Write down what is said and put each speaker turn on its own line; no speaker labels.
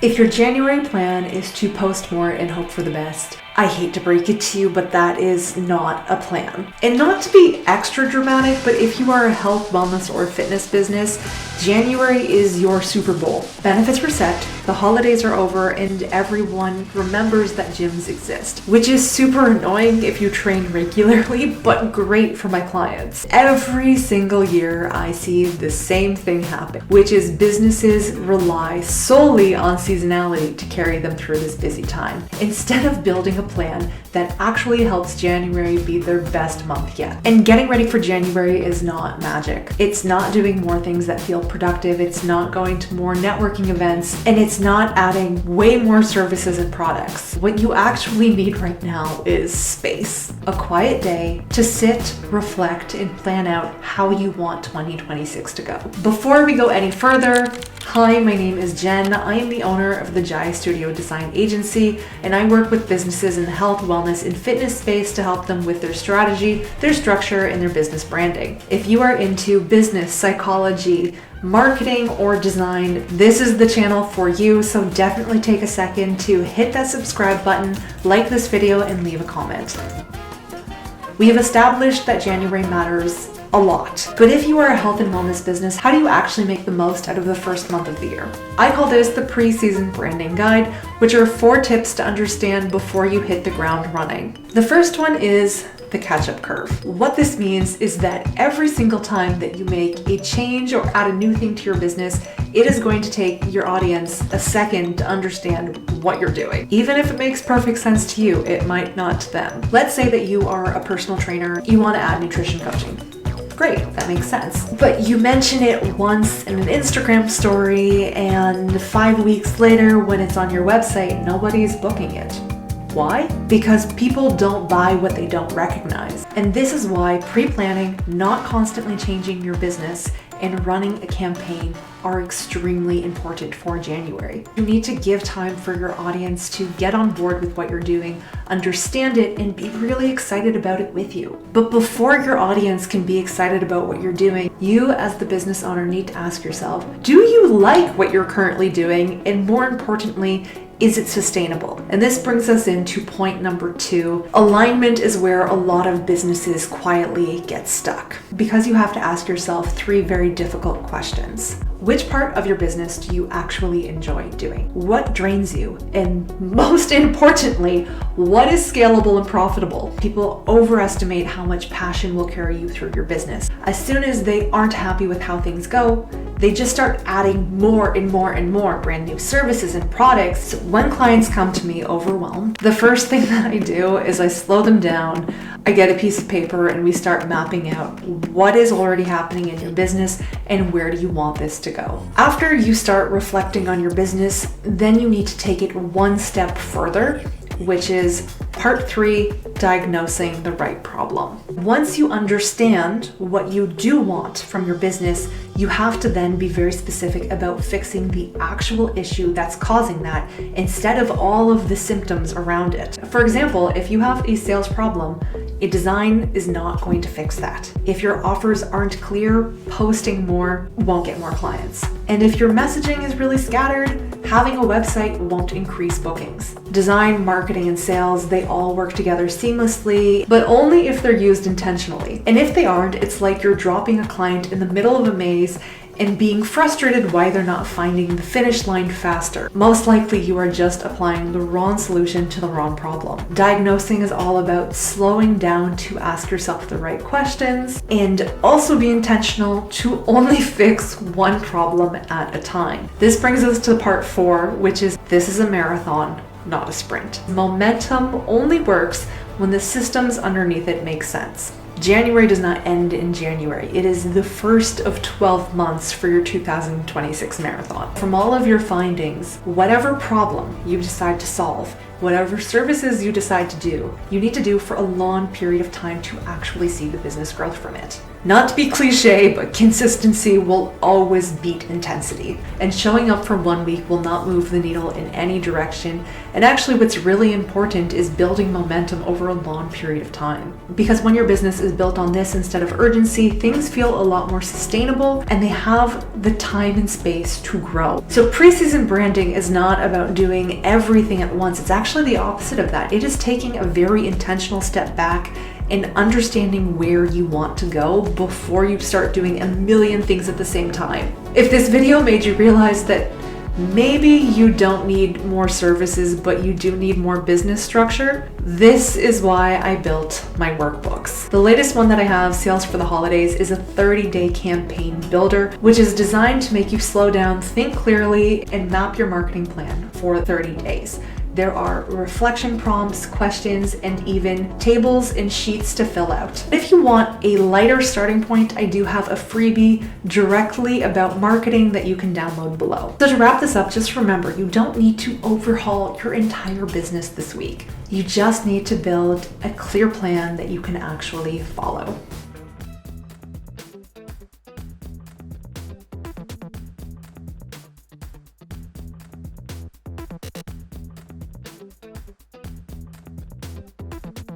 If your January plan is to post more and hope for the best, I hate to break it to you, but that is not a plan. And not to be extra dramatic, but if you are a health, wellness, or fitness business, January is your Super Bowl. Benefits were set, the holidays are over, and everyone remembers that gyms exist, which is super annoying if you train regularly, but great for my clients. Every single year, I see the same thing happen, which is businesses rely solely on seasonality to carry them through this busy time, instead of building a plan that actually helps January be their best month yet. And getting ready for January is not magic. It's not doing more things that feel productive, it's not going to more networking events, and it's not adding way more services and products. What you actually need right now is space. A quiet day to sit, reflect, and plan out how you want 2026 to go. Before we go any further, hi, my name is Jen. I am the owner of the Jaia Studio Design Agency, and I work with businesses in the health, wellness, and fitness space to help them with their strategy, their structure, and their business branding. If you are into business, psychology, marketing, or design, this is the channel for you, so definitely take a second to hit that subscribe button, like this video, and leave a comment. We have established that January matters a lot. But if you are a health and wellness business, how do you actually make the most out of the first month of the year? I call this the pre-season branding guide, which are 4 tips to understand before you hit the ground running. The first one is the catch-up curve. What this means is that every single time that you make a change or add a new thing to your business, it is going to take your audience a second to understand what you're doing. Even if it makes perfect sense to you, it might not to them. Let's say that you are a personal trainer, you want to add nutrition coaching. Great, that makes sense. But you mention it once in an Instagram story, and 5 weeks later when it's on your website, nobody's booking it. Why? Because people don't buy what they don't recognize. And this is why pre-planning, not constantly changing your business, and running a campaign are extremely important for January. You need to give time for your audience to get on board with what you're doing, understand it, and be really excited about it with you. But before your audience can be excited about what you're doing, you as the business owner need to ask yourself, do you like what you're currently doing? And more importantly, is it sustainable? And this brings us into point number 2. Alignment is where a lot of businesses quietly get stuck, because you have to ask yourself 3 very difficult questions. Which part of your business do you actually enjoy doing? What drains you? And most importantly, what is scalable and profitable? People overestimate how much passion will carry you through your business. As soon as they aren't happy with how things go, they just start adding more and more and more brand new services and products. When clients come to me overwhelmed, the first thing that I do is I slow them down. I get a piece of paper and we start mapping out what is already happening in your business and where do you want this to go. After you start reflecting on your business, then you need to take it one step further, which is part 3, diagnosing the right problem. Once you understand what you do want from your business, you have to then be very specific about fixing the actual issue that's causing that instead of all of the symptoms around it. For example, if you have a sales problem, a design is not going to fix that. If your offers aren't clear, posting more won't get more clients. And if your messaging is really scattered, having a website won't increase bookings. Design, marketing, and sales, they all work together seamlessly, but only if they're used intentionally. And if they aren't, it's like you're dropping a client in the middle of a maze and being frustrated why they're not finding the finish line faster. Most likely you are just applying the wrong solution to the wrong problem. Diagnosing is all about slowing down to ask yourself the right questions and also be intentional to only fix one problem at a time. This brings us to part 4, which is this is a marathon, not a sprint. Momentum only works when the systems underneath it make sense. January does not end in January. It is the first of 12 months for your 2026 marathon. From all of your findings, whatever problem you decide to solve, whatever services you decide to do, you need to do for a long period of time to actually see the business growth from it. Not to be cliche, but consistency will always beat intensity. And showing up for 1 week will not move the needle in any direction. And actually what's really important is building momentum over a long period of time. Because when your business is built on this instead of urgency, things feel a lot more sustainable and they have the time and space to grow. So pre-season branding is not about doing everything at once. It's actually the opposite of that. It is taking a very intentional step back and understanding where you want to go before you start doing a million things at the same time. If this video made you realize that maybe you don't need more services, but you do need more business structure, this is why I built my workbooks. The latest one that I have, Sales for the Holidays, is a 30-day campaign builder, which is designed to make you slow down, think clearly, and map your marketing plan for 30 days. There are reflection prompts, questions, and even tables and sheets to fill out. If you want a lighter starting point, I do have a freebie directly about marketing that you can download below. So to wrap this up, just remember, you don't need to overhaul your entire business this week. You just need to build a clear plan that you can actually follow.